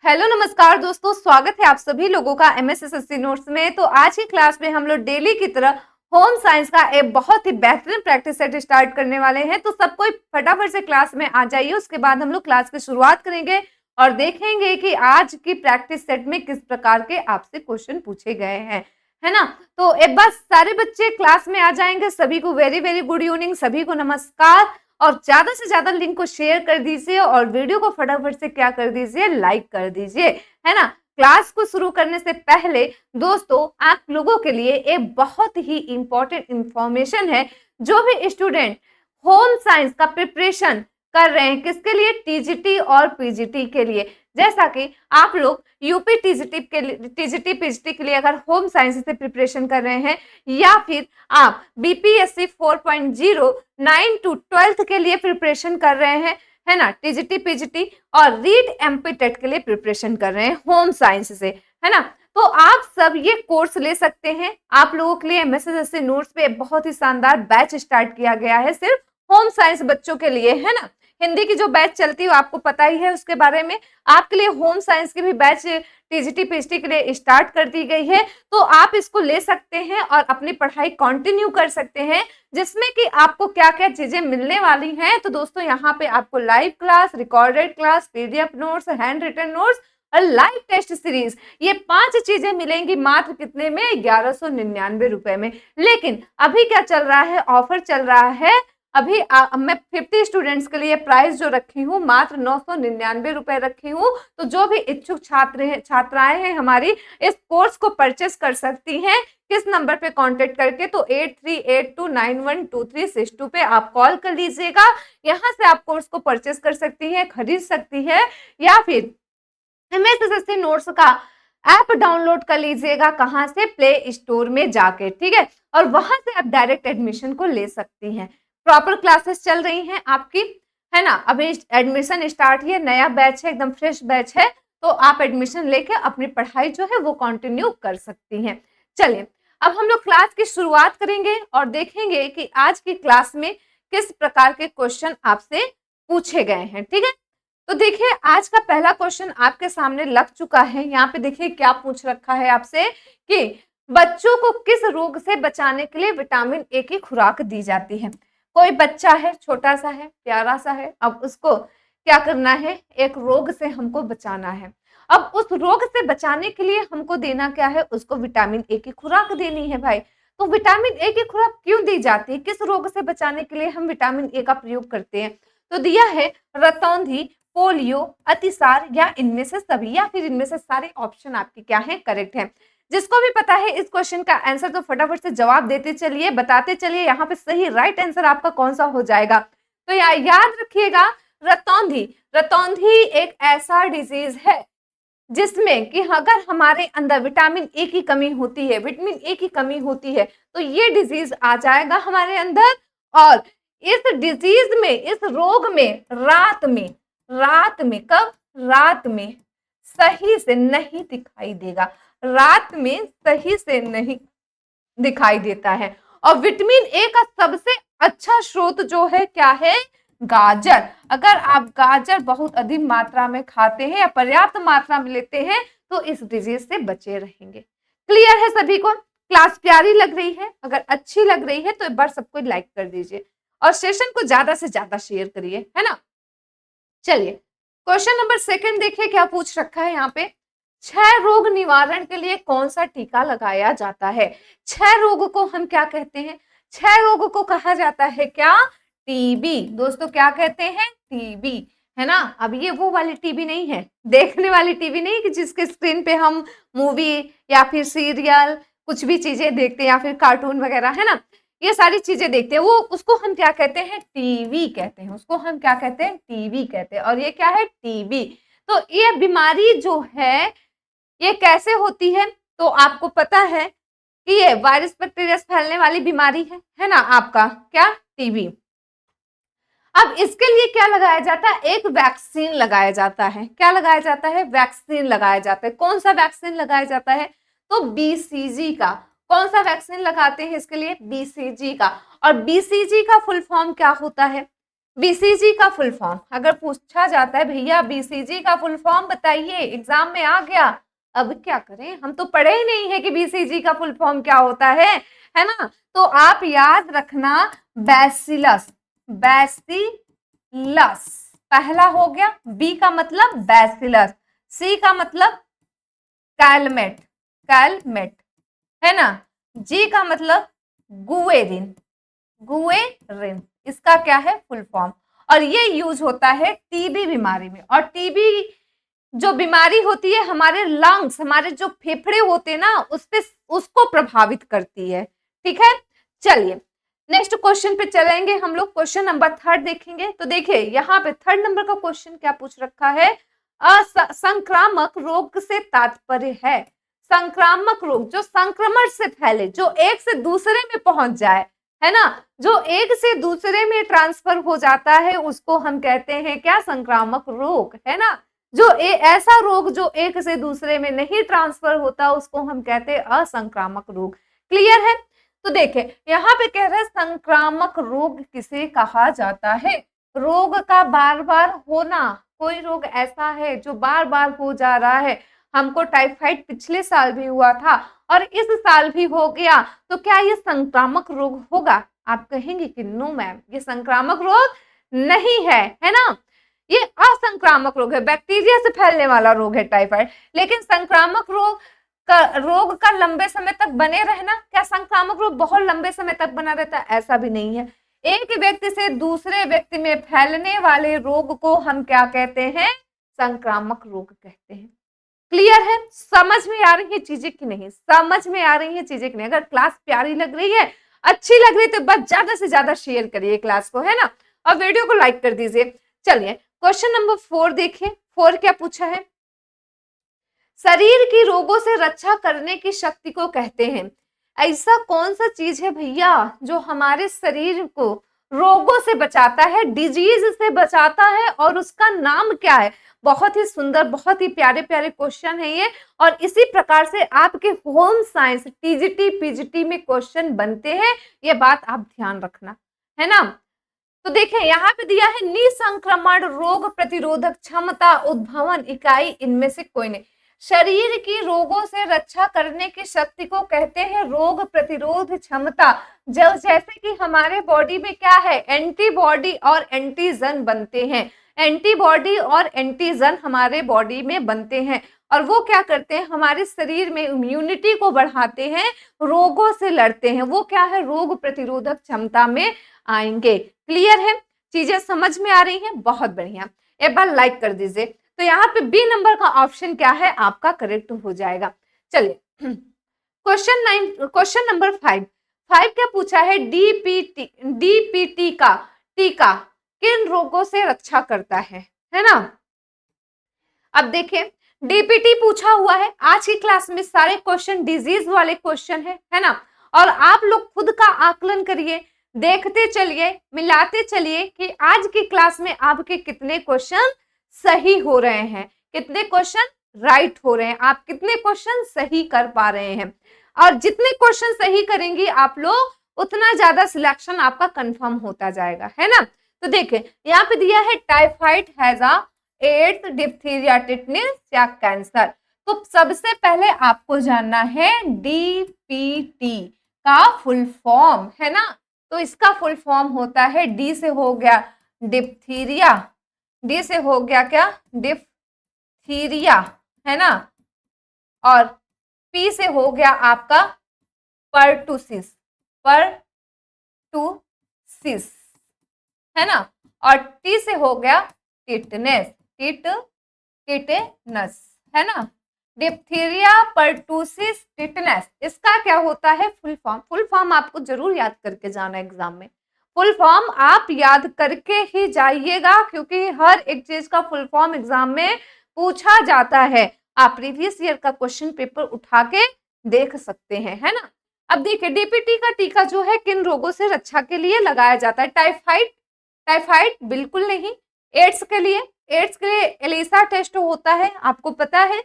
Hello नमस्कार दोस्तों, स्वागत है आप सभी लोगों का एमएसएससी नोट्स में। तो आज की क्लास में हम लोग डेली की तरह होम साइंस का एक बहुत ही बेहतरीन प्रैक्टिस सेट स्टार्ट करने वाले हैं। तो सब कोई फटाफट से क्लास में आ जाइए। उसके बाद हम लोग क्लास की शुरुआत करेंगे और देखेंगे कि आज की प्रैक्टिस सेट में किस प्रकार के आपसे क्वेश्चन पूछे गए हैं, है ना। तो एक बार सारे बच्चे क्लास में आ जाएंगे। सभी को वेरी वेरी गुड इवनिंग, सभी को नमस्कार। और ज्यादा से ज्यादा लिंक को शेयर कर दीजिए और वीडियो को फटाफट से क्या कर दीजिए, लाइक कर दीजिए, है ना। क्लास को शुरू करने से पहले दोस्तों आप लोगों के लिए एक बहुत ही इंपॉर्टेंट इंफॉर्मेशन है। जो भी स्टूडेंट होम साइंस का प्रिपरेशन कर रहे हैं, किसके लिए, टीजीटी और पीजीटी के लिए। जैसा कि आप लोग यूपी टीजीटी पीजीटी के लिए अगर होम साइंस से प्रिपरेशन कर रहे हैं, या फिर आप बीपीएससी 4.0 9 to 12th के लिए प्रिपरेशन कर रहे हैं, है ना, टीजीटी पीजीटी और रीड एमपी टेट के लिए प्रिपरेशन कर रहे हैं होम साइंस से, है ना। तो आप सब ये कोर्स ले सकते हैं। आप लोगों के लिए एमएसएससी नोट्स पे बहुत ही शानदार बैच स्टार्ट किया गया है सिर्फ होम साइंस बच्चों के लिए, है ना। हिंदी की जो बैच चलती है वो आपको पता ही है, उसके बारे में आपके लिए होम साइंस की भी बैच टीजीटी पीजीटी के लिए स्टार्ट कर दी गई है। तो आप इसको ले सकते हैं और अपनी पढ़ाई कंटिन्यू कर सकते हैं, जिसमें कि आपको क्या क्या चीजें मिलने वाली हैं। तो दोस्तों यहाँ पे आपको live class, recorded class, PDF notes, hand written notes और लाइव टेस्ट सीरीज, ये 5 चीजें मिलेंगी मात्र कितने में, 1199 रुपए में। लेकिन अभी क्या चल रहा है, ऑफर चल रहा है। अभी मैं 50 स्टूडेंट्स के लिए प्राइस जो रखी हूँ मात्र 999 रुपए रखी हूँ। तो जो भी इच्छुक छात्राएं हैं हमारी, इस कोर्स को परचेस कर सकती हैं। किस नंबर पे कांटेक्ट करके, तो 8382912362 पे आप कॉल कर लीजिएगा। यहाँ से आप कोर्स को परचेस कर सकती हैं, खरीद सकती है, या फिर एमएसएससी नोट्स का ऐप डाउनलोड कर लीजिएगा। कहाँ से, प्ले स्टोर में जाके, ठीक है। और वहां से आप डायरेक्ट एडमिशन को ले सकती हैं। प्रॉपर क्लासेस चल रही हैं आपकी, है ना। अभी एडमिशन स्टार्ट ही है, नया बैच है, एकदम फ्रेश बैच है। तो आप एडमिशन लेके अपनी पढ़ाई जो है वो कंटिन्यू कर सकती हैं। चलिए अब हम लोग क्लास की शुरुआत करेंगे और देखेंगे कि आज की क्लास में किस प्रकार के क्वेश्चन आपसे पूछे गए हैं, ठीक है। तो देखिए आज का पहला क्वेश्चन आपके सामने लग चुका है। यहाँ पे देखिए क्या पूछ रखा है आपसे कि बच्चों को किस रोग से बचाने के लिए विटामिन ए की खुराक दी जाती है। कोई बच्चा है, छोटा सा है, प्यारा सा है, अब उसको क्या करना है, एक रोग से हमको बचाना है। अब उस रोग से बचाने के लिए हमको देना क्या है, उसको विटामिन ए की खुराक देनी है भाई। तो विटामिन ए की खुराक क्यों दी जाती है, किस रोग से बचाने के लिए हम विटामिन ए का प्रयोग करते हैं। तो दिया है रतौंधी, पोलियो, अतिसार, या इनमें से सभी, या फिर इनमें से सारे ऑप्शन आपके क्या है, करेक्ट है। जिसको भी पता है इस क्वेश्चन का आंसर तो फटाफट से जवाब देते चलिए, बताते चलिए यहाँ पे सही राइट आंसर आपका कौन सा हो जाएगा। तो याद रखिएगा, रतौंधी। रतौंधी एक ऐसा डिजीज है जिसमें कि अगर हमारे अंदर विटामिन ए की कमी होती है, विटामिन ए की कमी होती है, तो ये डिजीज आ जाएगा हमारे अंदर। और इस डिजीज में, इस रोग में रात में कब, रात में सही से नहीं दिखाई देगा, रात में सही से नहीं दिखाई देता है। और विटामिन ए का सबसे अच्छा स्रोत जो है क्या है, गाजर। अगर आप गाजर बहुत अधिक मात्रा में खाते हैं या पर्याप्त मात्रा में लेते हैं तो इस डिजीज से बचे रहेंगे। क्लियर है सभी को। क्लास प्यारी लग रही है, अगर अच्छी लग रही है तो एक बार सबको लाइक कर दीजिए और सेशन को ज्यादा से ज्यादा शेयर करिए, है ना। चलिए क्वेश्चन नंबर 2 देखिए क्या पूछ रखा है यहाँ पे। क्षय रोग निवारण के लिए कौन सा टीका लगाया जाता है। क्षय रोग को हम क्या कहते हैं, क्षय रोग को कहा जाता है क्या, टीबी। दोस्तों क्या कहते हैं, टीबी, है ना। अब ये वो वाली टीबी नहीं है, देखने वाली टीबी नहीं कि जिसके स्क्रीन पे हम मूवी या फिर सीरियल कुछ भी चीजें देखते हैं या फिर कार्टून वगैरह, है ना, ये सारी चीजें देखते हैं, वो उसको हम क्या कहते हैं, टीवी कहते हैं। उसको हम क्या कहते हैं, टीवी कहते हैं। और ये क्या है, टीबी। तो ये बीमारी जो है ये कैसे होती है, तो आपको पता है कि ये वायरस बैक्टीरिया से फैलने वाली बीमारी है ना, आपका क्या, टीबी। अब इसके लिए क्या लगाया जाता है, एक वैक्सीन लगाया जाता है। क्या लगाया जाता है, वैक्सीन लगाया जाता है। कौन सा वैक्सीन लगाया जाता है, तो बीसीजी का। कौन सा वैक्सीन लगाते हैं इसके लिए, बीसीजी का। और बीसीजी का फुल फॉर्म क्या होता है, बीसीजी का फुल फॉर्म अगर पूछा जाता है, भैया बीसीजी का फुल फॉर्म बताइए, एग्जाम में आ गया, अब क्या करें, हम तो पढ़े ही नहीं है कि बीसीजी का फुल फॉर्म क्या होता है ना। तो आप याद रखना, बैसिलस, बैसिलस पहला हो गया, बी का मतलब बैसिलस, सी का मतलब कैलमेट, कैलमेट है ना, जी का मतलब गुएरिन, गुएरिन इसका क्या है फुल फॉर्म। और ये यूज होता है टीबी बीमारी में, और टीबी जो बीमारी होती है हमारे लंग्स, हमारे जो फेफड़े होते हैं ना, उस पे उसको प्रभावित करती है। ठीक है, चलिए नेक्स्ट क्वेश्चन पे चलेंगे हम लोग, क्वेश्चन नंबर 3 देखेंगे। तो देखिए यहाँ पे 3 नंबर का क्वेश्चन क्या पूछ रखा है, संक्रामक रोग से तात्पर्य है, संक्रामक रोग जो संक्रमण से फैले, जो एक से दूसरे में पहुंच जाए, है ना, जो एक से दूसरे में ट्रांसफर हो जाता है, उसको हम कहते हैं क्या, संक्रामक रोग, है ना। जो ऐसा रोग जो एक से दूसरे में नहीं ट्रांसफर होता, उसको हम कहते हैं असंक्रामक रोग। क्लियर है। तो देखिए यहाँ पे कह रहे हैं संक्रामक रोग किसे कहा जाता है, रोग का बार बार होना, कोई रोग ऐसा है जो बार बार हो जा रहा है, हमको टाइफाइड पिछले साल भी हुआ था और इस साल भी हो गया, तो क्या ये संक्रामक रोग होगा? आप कहेंगे कि नो मैम, ये संक्रामक रोग नहीं है ना, ये असंक्रामक रोग है, बैक्टीरिया से फैलने वाला रोग है टाइफाइड। लेकिन संक्रामक रोग का लंबे समय तक बने रहना, क्या संक्रामक रोग बहुत लंबे समय तक बना रहता है? ऐसा भी नहीं है। एक व्यक्ति से दूसरे व्यक्ति में फैलने वाले रोग को हम क्या कहते हैं, संक्रामक रोग कहते हैं। क्लियर है, समझ में आ रही है चीजें कि नहीं, समझ में आ रही है चीजें कि नहीं? अगर क्लास प्यारी लग रही है, अच्छी लग रही है, तो बस ज्यादा से ज्यादा शेयर करिए क्लास को, है ना, और वीडियो को लाइक कर दीजिए। चलिए क्वेश्चन नंबर 4 देखिए, 4 क्या पूछा है, शरीर की रोगों से रक्षा करने की शक्ति को कहते हैं, ऐसा कौन सा चीज है भैया जो हमारे शरीर को रोगों से बचाता है, डिजीज से बचाता है, और उसका नाम क्या है? बहुत ही सुंदर, बहुत ही प्यारे प्यारे क्वेश्चन है ये, और इसी प्रकार से आपके होम साइंस टीजीटी पीजीटी में क्वेश्चन बनते हैं, ये बात आप ध्यान रखना, है ना। तो देखें यहाँ पे दिया है निसंक्रमण रोग प्रतिरोधक क्षमता उद्भवन इकाई इनमें से कोई नहीं। शरीर की रोगों से रक्षा करने की शक्ति को कहते हैं रोग प्रतिरोध क्षमता। जैसे कि हमारे बॉडी में क्या है, एंटीबॉडी और एंटीजन बनते हैं, एंटीबॉडी और एंटीजन हमारे बॉडी में बनते हैं, और वो क्या करते हैं, हमारे शरीर में इम्यूनिटी को बढ़ाते हैं, रोगों से लड़ते हैं, वो क्या है, रोग प्रतिरोधक क्षमता में आएंगे। क्लियर है, चीजें समझ में आ रही हैं, बहुत बढ़िया, एक बार लाइक कर दीजिए। तो यहाँ पे बी नंबर का ऑप्शन क्या है आपका करेक्ट हो जाएगा। चलिए क्वेश्चन नंबर 5 क्या पूछा है, डीपीटी का टीका किन रोगों से रक्षा करता है ना। अब देखिए डीपीटी पूछा हुआ है, आज की क्लास में सारे क्वेश्चन डिजीज वाले क्वेश्चन है ना, और आप लोग खुद का आकलन करिए, देखते चलिए, मिलाते चलिए कि आज की क्लास में आपके कितने क्वेश्चन सही हो रहे हैं, कितने क्वेश्चन राइट हो रहे हैं, आप कितने क्वेश्चन सही कर पा रहे हैं। और जितने क्वेश्चन सही करेंगे आप लोग, उतना ज्यादा सिलेक्शन आपका कंफर्म होता जाएगा, है ना। तो देखिए यहाँ पे दिया है typhoid has AIDS, diphtheria, tetanus या कैंसर। तो सबसे पहले आपको जानना है डीपीटी का फुल फॉर्म, है ना। तो इसका फुल फॉर्म होता है, डी से हो गया डिप्थीरिया, डी से हो गया क्या, डिप्थीरिया, है ना, और पी से हो गया आपका पर्टुसिस, पर्टुसिस, है ना, और टी से हो गया टिटनेस, टिटनस, है ना, डिप्थीरिया, पर्टुसिस, टिटनेस, इसका क्या होता है फुल फॉर्म। फुल फॉर्म आपको जरूर याद करके जाना एग्जाम में, फुल फॉर्म आप याद करके ही जाइएगा, क्योंकि हर एक चीज का फुल फॉर्म एग्जाम में पूछा जाता है। आप प्रीवियस ईयर का क्वेश्चन पेपर उठा के देख सकते हैं, है ना। अब देखिए डीपीटी का टीका जो है किन रोगों से रक्षा के लिए लगाया जाता है, टाइफाइड बिल्कुल नहीं, एड्स के लिए एलिसा टेस्ट होता है, आपको पता है।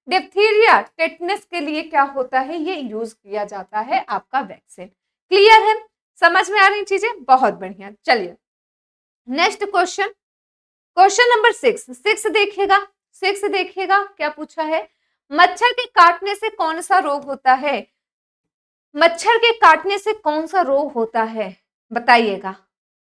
डिप्थीरिया, टेटनस के लिए क्या होता है, ये यूज किया जाता है आपका वैक्सीन। क्लियर है, समझ में आ रही चीजें, बहुत बढ़िया। चलिए नेक्स्ट क्वेश्चन, क्वेश्चन नंबर 6 देखिएगा। 6 देखिएगा क्या पूछा है, मच्छर के काटने से कौन सा रोग होता है? मच्छर के काटने से कौन सा रोग होता है बताइएगा।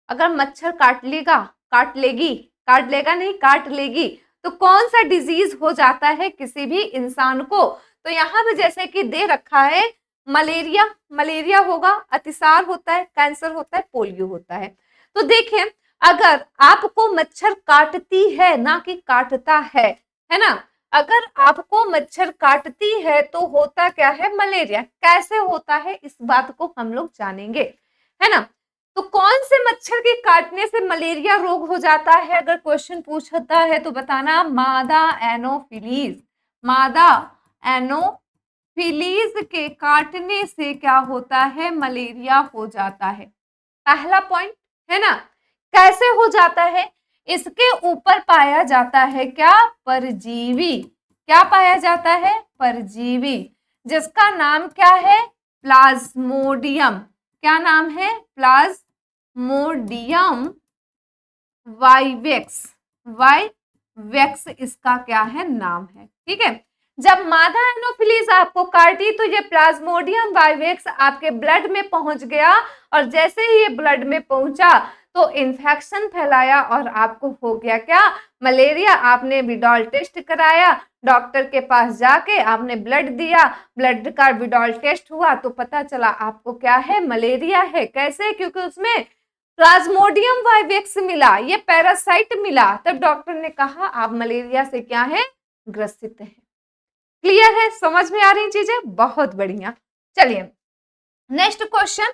अगर मच्छर काट लेगा, काट लेगी, काट लेगा नहीं, काट लेगी, तो कौन सा डिजीज हो जाता है किसी भी इंसान को? तो यहाँ पे जैसे कि दे रखा है मलेरिया, मलेरिया होगा, अतिसार होता है, कैंसर होता है, पोलियो होता है। तो देखिए, अगर आपको मच्छर काटती है, ना कि काटता है ना, अगर आपको मच्छर काटती है तो होता क्या है, मलेरिया। कैसे होता है इस बात को हम लोग जानेंगे, है ना। तो कौन से मच्छर के काटने से मलेरिया रोग हो जाता है, अगर क्वेश्चन पूछता है तो बताना, मादा एनोफिलीज। मादा एनोफिलीज के काटने से क्या होता है, मलेरिया हो जाता है। पहला पॉइंट, है ना। कैसे हो जाता है, इसके ऊपर पाया जाता है क्या, परजीवी। क्या पाया जाता है, परजीवी, जिसका नाम क्या है, प्लाज्मोडियम। क्या नाम है, प्लाज्मोडियम वाइवेक्स। वाइवेक्स इसका क्या है, नाम है। ठीक है, जब मादा एनोफिलीज आपको काटी तो ये प्लाज्मोडियम वाइवेक्स आपके ब्लड में पहुंच गया, और जैसे ही ये ब्लड में पहुंचा तो इन्फेक्शन फैलाया और आपको हो गया क्या, मलेरिया। आपने विडॉल टेस्ट कराया, डॉक्टर के पास जाके आपने ब्लड दिया, ब्लड का विडॉल टेस्ट हुआ तो पता चला आपको क्या है, मलेरिया है। कैसे, क्योंकि उसमें प्लाज्मोडियम वाइवेक्स मिला, ये पैरासाइट मिला, तब डॉक्टर ने कहा आप मलेरिया से क्या है, ग्रसित है। क्लियर है, समझ में आ रही चीजें, बहुत बढ़िया। चलिए नेक्स्ट क्वेश्चन,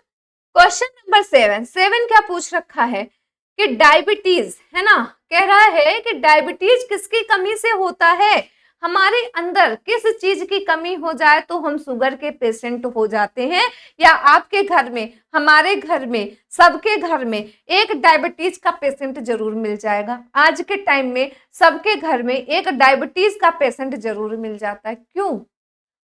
क्वेश्चन नंबर 7 क्या पूछ रखा है कि डायबिटीज, है ना, कह रहा है कि डायबिटीज किसकी कमी से होता है। हमारे अंदर किस चीज की कमी हो जाए तो हम शुगर के पेशेंट हो जाते हैं, या आपके घर में, हमारे घर में, सबके घर में एक डायबिटीज का पेशेंट जरूर मिल जाएगा। आज के टाइम में सबके घर में एक डायबिटीज का पेशेंट जरूर मिल जाता है। क्यों,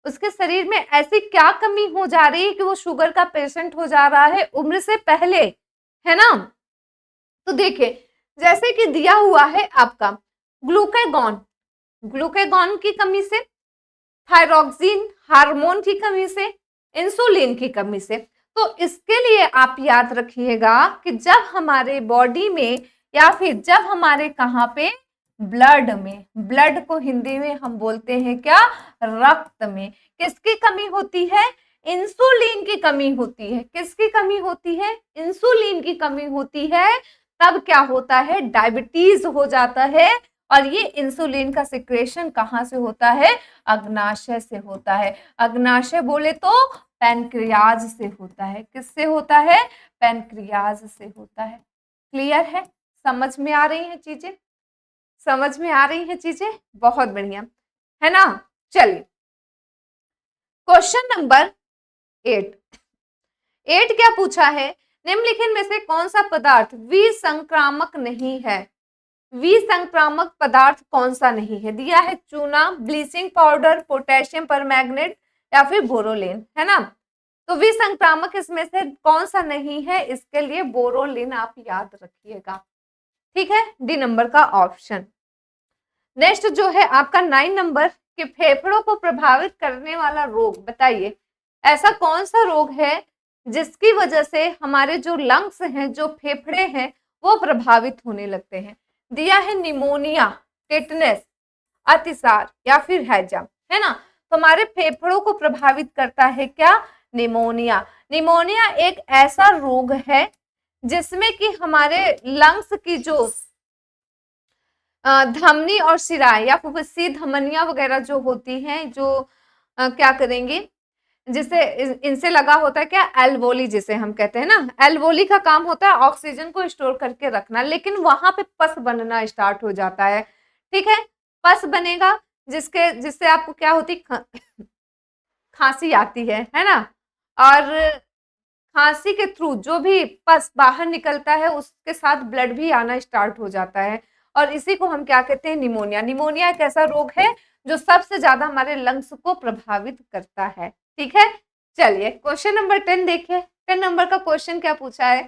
उसके शरीर में ऐसी क्या कमी हो जा रही है कि वो शुगर का पेशेंट हो जा रहा है उम्र से पहले, है ना। तो देखिए, जैसे कि दिया हुआ है आपका ग्लूकागॉन, ग्लूकागॉन की कमी से, थायरॉक्सिन हार्मोन की कमी से, इंसुलिन की कमी से। तो इसके लिए आप याद रखिएगा कि जब हमारे बॉडी में, या फिर जब हमारे कहाँ पे, ब्लड में, ब्लड को हिंदी में हम बोलते हैं क्या, रक्त में, किसकी कमी होती है, इंसुलिन की कमी होती है। किसकी कमी होती है, इंसुलिन की कमी होती है, तब क्या होता है, डायबिटीज हो जाता है। और ये इंसुलिन का सिक्रेशन कहाँ से होता है, अग्नाशय से होता है। अग्नाशय बोले तो पैनक्रियाज से होता है। किससे होता है, पैनक्रियाज से होता है। क्लियर है, समझ में आ रही हैं चीजें, समझ में आ रही हैं चीजें, बहुत बढ़िया, है ना। चलिए क्वेश्चन नंबर 8 क्या पूछा है, निम्नलिखित में से कौन सा पदार्थ विसंक्रामक नहीं है। विसंक्रामक पदार्थ कौन सा नहीं है, दिया है चूना, ब्लीचिंग पाउडर, पोटेशियम परमैंगनेट, या फिर बोरोलिन, है ना। तो विसंक्रामक इसमें से कौन सा नहीं है, इसके लिए बोरोलिन आप याद रखिएगा। ठीक है, डी नंबर का ऑप्शन। नेक्स्ट जो है आपका 9 नंबर, कि फेफड़ों को प्रभावित करने वाला रोग बताइए। ऐसा कौन सा रोग है जिसकी वजह से हमारे जो लंग्स हैं, जो फेफड़े हैं, वो प्रभावित होने लगते हैं। दिया है निमोनिया, टेटनस, अतिसार, या फिर हैजा, है ना। तो हमारे फेफड़ों को प्रभावित करता है क्या, निमोनिया। निमोनिया एक ऐसा रोग है जिसमें कि हमारे लंग्स की जो धमनी और शिराएं, या फिर सी धमनियां वगैरह जो होती हैं, जो क्या करेंगी, जिसे इनसे लगा होता है क्या, एल्वोली जिसे हम कहते हैं ना, एल्वोली का काम होता है ऑक्सीजन को स्टोर करके रखना, लेकिन वहां पे पस बनना स्टार्ट हो जाता है। ठीक है, पस बनेगा जिससे आपको क्या होती, खांसी आती है ना। और खांसी के थ्रू जो भी पस बाहर निकलता है उसके साथ ब्लड भी आना स्टार्ट हो जाता है, और इसी को हम क्या कहते हैं, निमोनिया। निमोनिया एक ऐसा रोग है जो सबसे ज्यादा हमारे लंग्स को प्रभावित करता है। ठीक है, चलिए क्वेश्चन नंबर 10 देखिए। 10 नंबर का क्वेश्चन क्या पूछा है,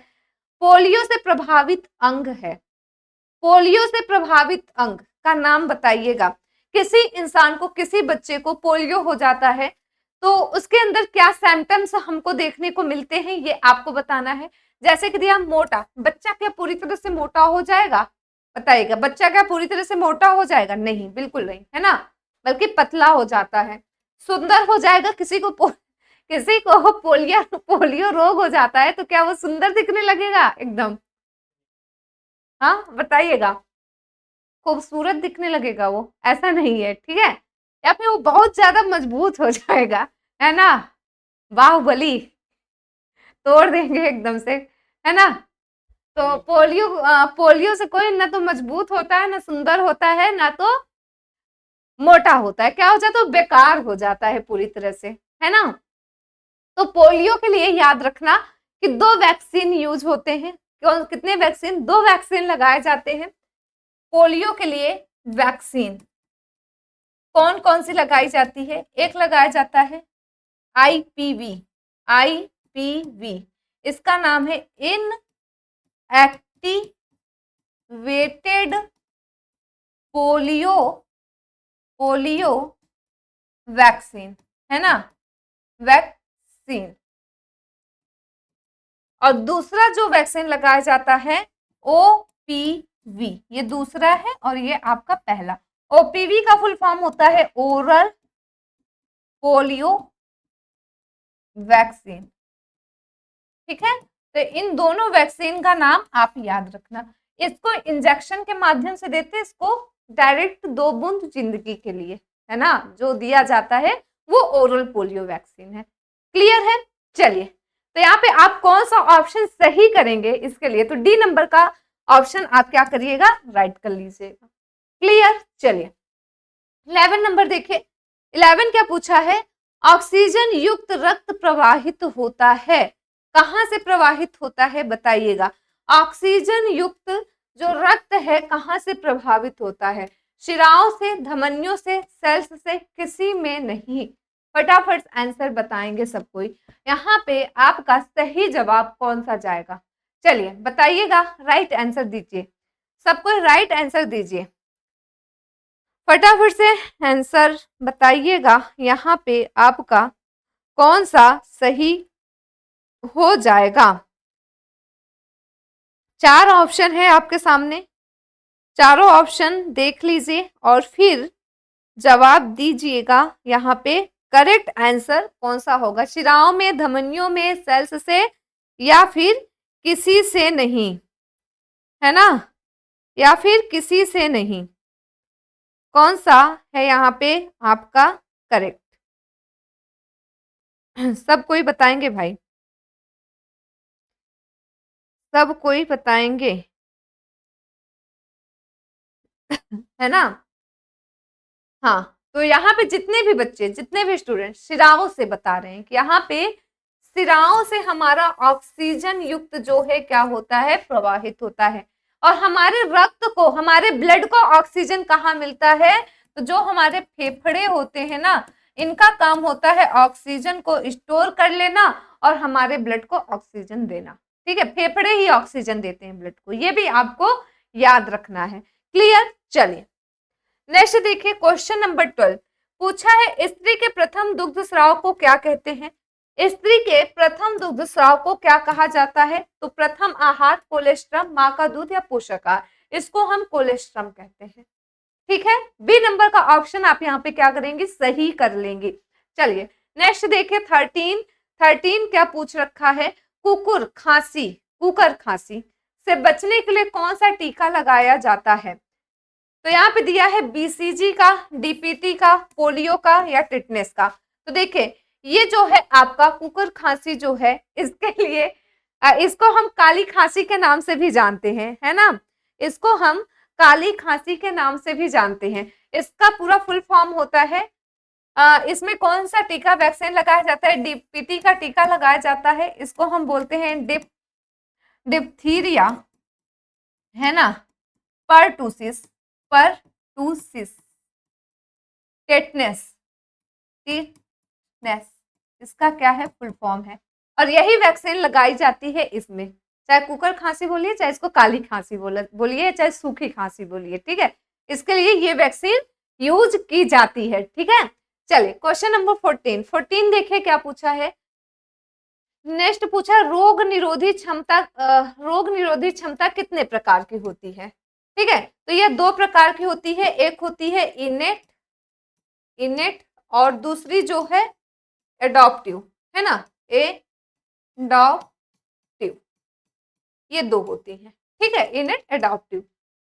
पोलियो से प्रभावित अंग है। पोलियो से प्रभावित अंग का नाम बताइएगा। किसी इंसान को, किसी बच्चे को पोलियो हो जाता है तो उसके अंदर क्या सिम्टम्स हमको देखने को मिलते हैं, ये आपको बताना है। जैसे कि दिया मोटा, बच्चा क्या पूरी तरह से मोटा हो जाएगा? बताइएगा, बच्चा क्या पूरी तरह से मोटा हो जाएगा? नहीं, बिल्कुल नहीं, है ना, बल्कि पतला हो जाता है। सुंदर हो जाएगा? किसी को पोलियो रोग हो जाता है तो क्या वो सुंदर दिखने लगेगा? एकदम, हाँ बताइएगा, खूबसूरत दिखने लगेगा वो? ऐसा नहीं है, ठीक है। या फिर वो बहुत ज्यादा मजबूत हो जाएगा, है ना, बाहुबली तोड़ देंगे एकदम से, है ना। तो पोलियो से कोई ना तो मजबूत होता है, ना सुंदर होता है, ना तो मोटा होता है। क्या हो जाता है? तो बेकार हो जाता है पूरी तरह से, है ना। तो पोलियो के लिए याद रखना कि 2 वैक्सीन यूज होते हैं। कितने वैक्सीन? 2 वैक्सीन लगाए जाते हैं पोलियो के लिए। वैक्सीन कौन कौन सी लगाई जाती है? एक लगाया जाता है आईपीवी। आईपीवी इसका नाम है इनएक्टिवेटेड पोलियो पोलियो वैक्सीन, है ना, वैक्सीन। और दूसरा जो वैक्सीन लगाया जाता है ओपीवी, ये दूसरा है और ये आपका पहला। ओपीवी का फुल फॉर्म होता है ओरल पोलियो वैक्सीन, ठीक है। तो इन दोनों वैक्सीन का नाम आप याद रखना। इसको इंजेक्शन के माध्यम से देते हैं, इसको डायरेक्ट 2 बूंद जिंदगी के लिए, है ना, जो दिया जाता है वो ओरल पोलियो वैक्सीन है। क्लियर है? चलिए, तो यहाँ पे आप कौन सा ऑप्शन सही करेंगे इसके लिए, तो डी नंबर का ऑप्शन आप क्या करिएगा? राइट कर लीजिएगा। क्लियर? चलिए 11 नंबर देखिए। 11 क्या पूछा है? ऑक्सीजन युक्त रक्त प्रवाहित होता है, कहां से प्रवाहित होता है बताइएगा। ऑक्सीजन युक्त जो रक्त है कहां से प्रभावित होता है? शिराओं से, धमनियों से, सेल्स से, किसी में नहीं। फटाफट आंसर बताएंगे सब कोई। यहाँ पे आपका सही जवाब कौन सा जाएगा? चलिए बताइएगा, राइट आंसर दीजिए, सबको राइट आंसर दीजिए, फटाफट से आंसर बताइएगा। यहाँ पे आपका कौन सा सही हो जाएगा? 4 ऑप्शन है आपके सामने, चारों ऑप्शन देख लीजिए और फिर जवाब दीजिएगा। यहाँ पे करेक्ट आंसर कौन सा होगा? शिराओं में, धमनियों में, सेल्स से, या फिर किसी से नहीं, है ना, या फिर किसी से नहीं, कौन सा है यहाँ पे आपका करेक्ट? सब कोई बताएंगे भाई, सब कोई बताएंगे, है ना। हाँ, तो यहाँ पे जितने भी बच्चे, जितने भी स्टूडेंट शिराओं से बता रहे हैं कि यहाँ पे शिराओं से हमारा ऑक्सीजन युक्त जो है क्या होता है? प्रवाहित होता है। और हमारे रक्त को, हमारे ब्लड को ऑक्सीजन कहाँ मिलता है? तो जो हमारे फेफड़े होते हैं ना, इनका काम होता है ऑक्सीजन को स्टोर कर लेना और हमारे ब्लड को ऑक्सीजन देना, ठीक है। फेफड़े ही ऑक्सीजन देते हैं ब्लड को, ये भी आपको याद रखना है। क्लियर? चलिए नेक्स्ट देखिए, क्वेश्चन नंबर 12 पूछा है, स्त्री के प्रथम दुग्ध स्राव को क्या कहते हैं? स्त्री के प्रथम दुग्ध स्राव को क्या कहा जाता है? तो प्रथम आहार, कोलेस्ट्रम, माँ का दूध या पोषक आहार, इसको हम कोलेस्ट्रम कहते हैं, ठीक है। बी नंबर का ऑप्शन आप यहाँ पे क्या करेंगे? सही कर लेंगे। चलिए नेक्स्ट देखिए 13 क्या पूछ रखा है? कुकुर खांसी से बचने के लिए कौन सा टीका लगाया जाता है? तो यहाँ पे दिया है बीसीजी का, डीपीटी का, पोलियो का या टिटनेस का। तो देखिए ये जो है आपका कुकुर खांसी जो है, इसके लिए इसको हम काली खांसी के नाम से भी जानते हैं, है ना, इसको हम काली खांसी के नाम से भी जानते हैं। इसका पूरा फुल फॉर्म होता है, इसमें कौन सा टीका वैक्सीन लगाया जाता है? डीपीटी का टीका लगाया जाता है, इसको हम बोलते हैं डिप्थीरिया, है ना, परटूसिस, टेटनेस, इसका क्या है? फुल फॉर्म है। और यही वैक्सीन लगाई जाती है इसमें, चाहे कुकर खांसी बोलिए, चाहे इसको काली खांसी बोलिए, चाहे सूखी खांसी बोलिए, ठीक है, इसके लिए ये वैक्सीन यूज की जाती है, ठीक है। चलिए क्वेश्चन नंबर 14 देखिए क्या पूछा है। नेक्स्ट पूछा रोग निरोधी क्षमता कितने प्रकार की होती है, ठीक है। तो ये 2 प्रकार की होती है, एक होती है इनेट और दूसरी जो है एडॉप्टिव, है ना, एडॉप्टिव, ये 2 होती है, ठीक है, इनेट एडॉप्टिव।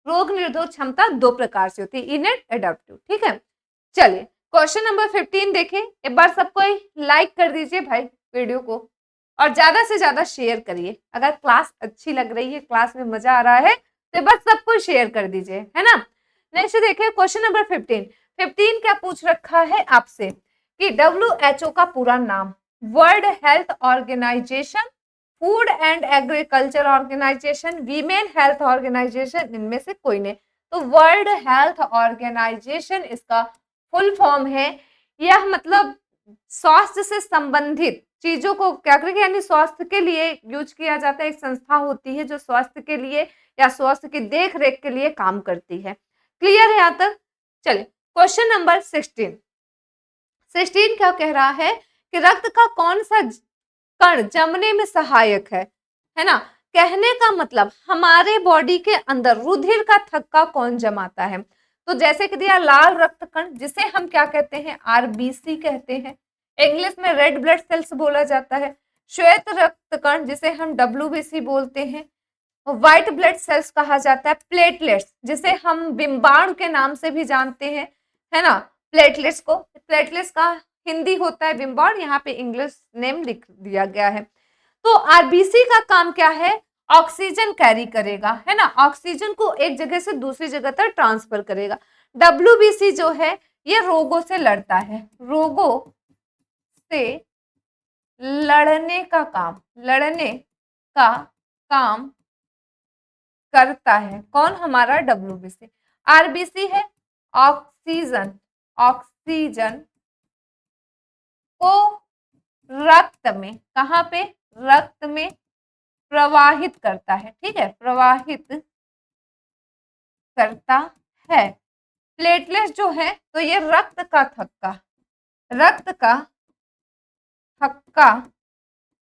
रोग निरोधक क्षमता 2 प्रकार से होती है, इनेट एडॉप्टिव, ठीक है। चलिए क्वेश्चन नंबर 15 देखें। एक बार सबको लाइक कर दीजिए भाई वीडियो को, और ज्यादा से ज्यादा शेयर करिए। अगर क्लास अच्छी लग रही है, क्लास में मजा आ रहा है, तो बस सबको शेयर कर दीजिए, है ना। नेक्स्ट देखिए क्वेश्चन नंबर 15 क्या पूछ रखा है आपसे कि WHO का पूरा नाम, World Health Organization, food and agriculture organisation, women health organisation, इनमें से कोई नहीं। तो वर्ल्ड हेल्थ ऑर्गेनाइजेशन इसका फुल फॉर्म है। यह मतलब स्वास्थ्य से संबंधित चीजों को क्या करेगी, यानी स्वास्थ्य के लिए यूज किया जाता है। एक संस्था होती है जो स्वास्थ्य के लिए या स्वास्थ्य की देख रेख के लिए काम करती है। क्लियर है यहाँ तक। चलिए क्वेश्चन नंबर 16 क्या कह रहा है कि रक्त का कौन सा कण जमने में सहायक है ना। कहने का मतलब हमारे बॉडी के अंदर रुधिर का थक्का कौन जमाता है। तो जैसे कि दिया लाल रक्त कण, जिसे हम क्या कहते हैं, आरबीसी कहते हैं, इंग्लिश में रेड ब्लड सेल्स बोला जाता है। श्वेत रक्त कण जिसे हम डब्ल्यूबीसी बोलते हैं, व्हाइट ब्लड सेल्स कहा जाता है। प्लेटलेट्स जिसे हम बिम्बाणु के नाम से भी जानते हैं, है ना, प्लेटलेट्स का हिंदी होता है बिम्बाणु, यहाँ पे इंग्लिश नेम लिख दिया गया है। तो आरबीसी का काम क्या है, ऑक्सीजन कैरी करेगा, है ना, ऑक्सीजन को एक जगह से दूसरी जगह तक ट्रांसफर करेगा। डब्ल्यूबीसी जो है ये रोगों से लड़ता है, रोगों से लड़ने का काम करता है। कौन, हमारा डब्ल्यूबीसी। आरबीसी है ऑक्सीजन को रक्त में, कहां पे, रक्त में प्रवाहित करता है, ठीक है, प्रवाहित करता है। प्लेटलेट्स जो है तो ये रक्त का थक्का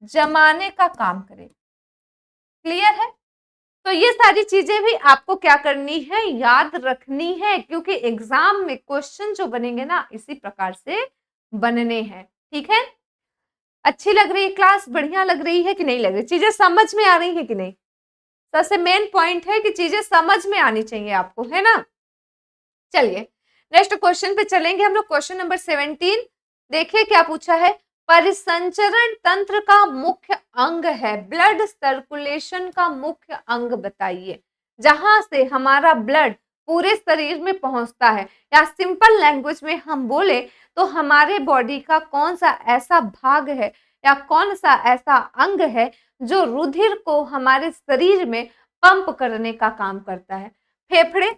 जमाने का काम करेगा। क्लियर है। तो ये सारी चीजें भी आपको क्या करनी है, याद रखनी है, क्योंकि एग्जाम में क्वेश्चन जो बनेंगे ना इसी प्रकार से बनने हैं, ठीक है। अच्छी लग रही है क्लास, बढ़िया लग रही है कि नहीं लग रही, चीजें समझ में आ रही है कि नहीं। सबसे मेन पॉइंट है कि चीजें समझ में आनी चाहिए आपको, है ना। चलिए नेक्स्ट क्वेश्चन पे चलेंगे हम लोग। क्वेश्चन नंबर 17 देखिए क्या पूछा है। परिसंचरण तंत्र का मुख्य अंग है, ब्लड सर्कुलेशन का मुख्य अंग बताइए, जहां से हमारा ब्लड पूरे शरीर में पहुंचता है। या सिंपल लैंग्वेज में हम बोले तो हमारे बॉडी का कौन सा ऐसा भाग है या कौन सा ऐसा अंग है जो रुधिर को हमारे शरीर में पंप करने का काम करता है। फेफड़े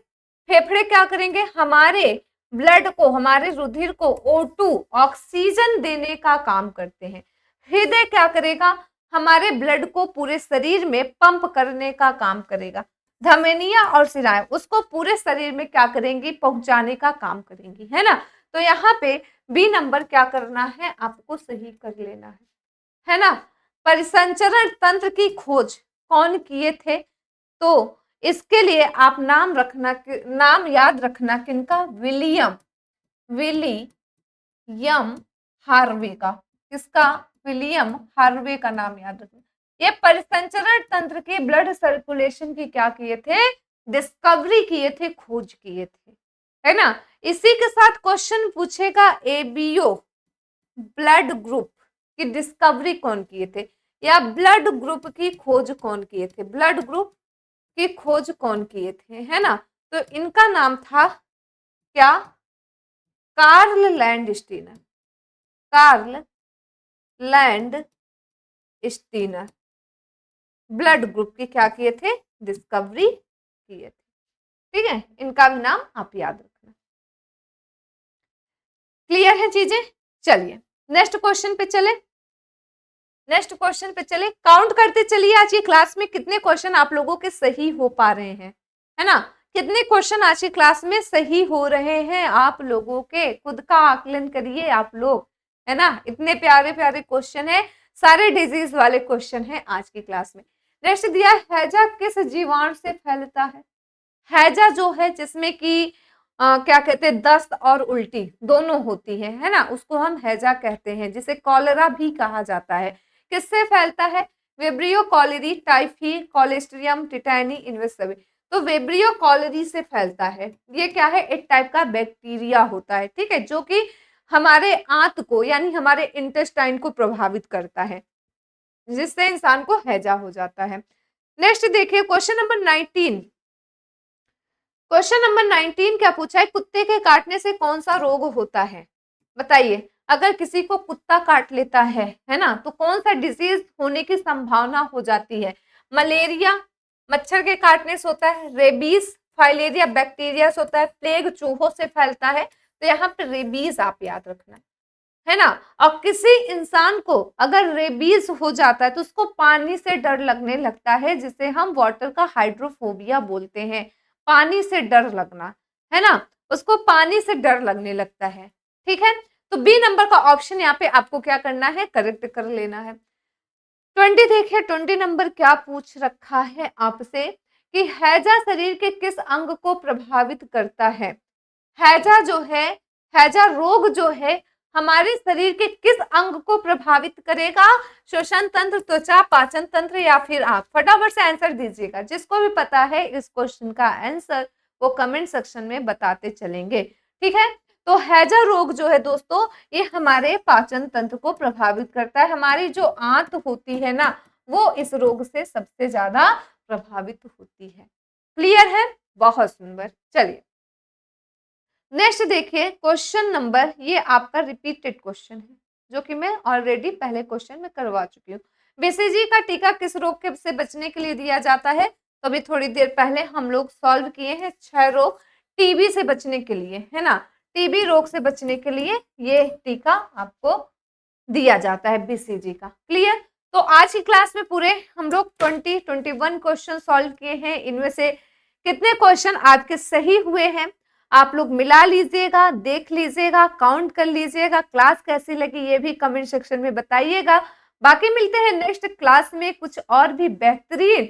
क्या करेंगे, हमारे ब्लड को, हमारे रुधिर को O2 ऑक्सीजन देने का काम करते हैं। हृदय क्या करेगा, हमारे ब्लड को पूरे शरीर में पंप करने का काम करेगा। धमनियां और शिराएं उसको पूरे शरीर में क्या करेंगी, पहुंचाने का काम करेंगी, है ना। तो यहाँ पे बी नंबर क्या करना है, आपको सही कर लेना है ना। परिसंचरण तंत्र की खोज कौन किए थे, तो इसके लिए आप नाम याद रखना किनका, विलियम हार्वे का। किसका, विलियम हार्वे का नाम याद रखना। ये परिसंचरण तंत्र के ब्लड सर्कुलेशन की क्या किए थे, डिस्कवरी किए थे, खोज किए थे, है ना। इसी के साथ क्वेश्चन पूछेगा एबीओ ब्लड ग्रुप की डिस्कवरी कौन किए थे, या ब्लड ग्रुप की खोज कौन किए थे, ब्लड ग्रुप की खोज कौन किए थे, है ना। तो इनका नाम था क्या, कार्ल लैंडस्टीनर ब्लड ग्रुप की क्या किए थे, डिस्कवरी किए थे, ठीक है। इनका भी नाम आप याद रखना। क्लियर है चीजें। चलिए नेक्स्ट क्वेश्चन पे चले। नेक्स्ट क्वेश्चन पे चले, काउंट करते चलिए आज की क्लास में कितने क्वेश्चन आप लोगों के सही हो पा रहे हैं, है ना। कितने क्वेश्चन आज की क्लास में सही हो रहे हैं आप लोगों के, खुद का आकलन करिए आप लोग, है ना। इतने प्यारे प्यारे क्वेश्चन है, सारे डिजीज वाले क्वेश्चन है आज की क्लास में। नेक्स्ट दिया, हैजा किस जीवाणु से फैलता है। हैजा जो है जिसमें कि क्या कहते हैं, दस्त और उल्टी दोनों होती है ना, उसको हम हैजा कहते हैं, जिसे कॉलेरा भी कहा जाता है। किससे फैलता है, विब्रियो कॉलेरी, टाइफी, कॉलेस्ट्रियम, टिटैनी, इनमें सभी। तो विब्रियो कॉलेरी से फैलता है, ये क्या है, एक टाइप का बैक्टीरिया होता है, ठीक है, जो कि हमारे आंत को यानी हमारे इंटेस्टाइन को प्रभावित करता है, जिससे इंसान को हैजा हो जाता है। नेक्स्ट देखिए क्वेश्चन नंबर 19। क्वेश्चन नंबर 19 क्या पूछा है, कुत्ते के काटने से कौन सा रोग होता है, बताइए। अगर किसी को कुत्ता काट लेता है ना, तो कौन सा डिजीज होने की संभावना हो जाती है। मलेरिया मच्छर के काटने से होता है, रेबीज फाइलेरिया बैक्टीरिया से होता है, प्लेग चूहों से फैलता है। तो यहाँ पे रेबीज आप याद रखना है ना। और किसी इंसान को अगर रेबीज हो जाता है तो उसको पानी से डर लगने लगता है, जिसे हम वाटर का हाइड्रोफोबिया बोलते हैं, पानी से डर लगना, है ना, उसको पानी से डर लगने लगता है, ठीक है। तो बी नंबर का ऑप्शन यहाँ पे आपको क्या करना है, करेक्ट कर लेना है। 20 देखिए, 20 नंबर क्या पूछ रखा है आपसे कि हैजा शरीर के किस अंग को प्रभावित करता है। हैजा जो है, हैजा रोग जो है हमारे शरीर के किस अंग को प्रभावित करेगा, श्वसन तंत्र, त्वचा, पाचन तंत्र या फिर आंख। फटाफट से आंसर दीजिएगा, जिसको भी पता है इस क्वेश्चन का आंसर वो कमेंट सेक्शन में बताते चलेंगे, ठीक है। तो हैजा रोग जो है दोस्तों, ये हमारे पाचन तंत्र को प्रभावित करता है, हमारी जो आंत होती है ना, वो इस रोग से सबसे ज्यादा प्रभावित होती है। क्लियर है, बहुत सुंदर। चलिए नेक्स्ट देखिए क्वेश्चन नंबर, ये आपका रिपीटेड क्वेश्चन है, जो कि मैं ऑलरेडी पहले क्वेश्चन में करवा चुकी हूँ। बीसीजी का टीका किस रोग के से बचने के लिए दिया जाता है, तो अभी थोड़ी देर पहले हम लोग सॉल्व किए हैं 6 रोग, टीबी से बचने के लिए, है ना, टीबी रोग से बचने के लिए ये टीका आपको दिया जाता है बीसीजी का। क्लियर। तो आज की क्लास में पूरे हम लोग 21 क्वेश्चन सॉल्व किए हैं, इनमें से कितने क्वेश्चन आपके सही हुए हैं आप लोग मिला लीजिएगा, देख लीजिएगा, काउंट कर लीजिएगा। क्लास कैसी लगी ये भी कमेंट सेक्शन में बताइएगा। बाकी मिलते हैं नेक्स्ट क्लास में कुछ और भी बेहतरीन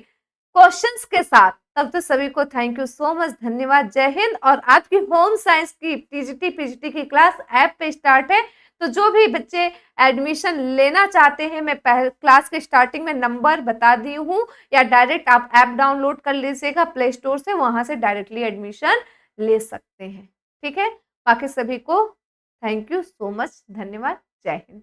क्वेश्चंस के साथ। तब तो सभी को थैंक यू सो मच, धन्यवाद, जय हिंद। और आज की होम साइंस की टीजीटी पीजीटी की क्लास ऐप पे स्टार्ट है, तो जो भी बच्चे एडमिशन लेना चाहते हैं, मैं क्लास के स्टार्टिंग में नंबर बता दी हूँ, या डायरेक्ट आप ऐप डाउनलोड कर लीजिएगा प्ले स्टोर से, वहां से डायरेक्टली एडमिशन ले सकते हैं, ठीक है। बाकी सभी को थैंक यू सो मच, धन्यवाद, जय हिंद।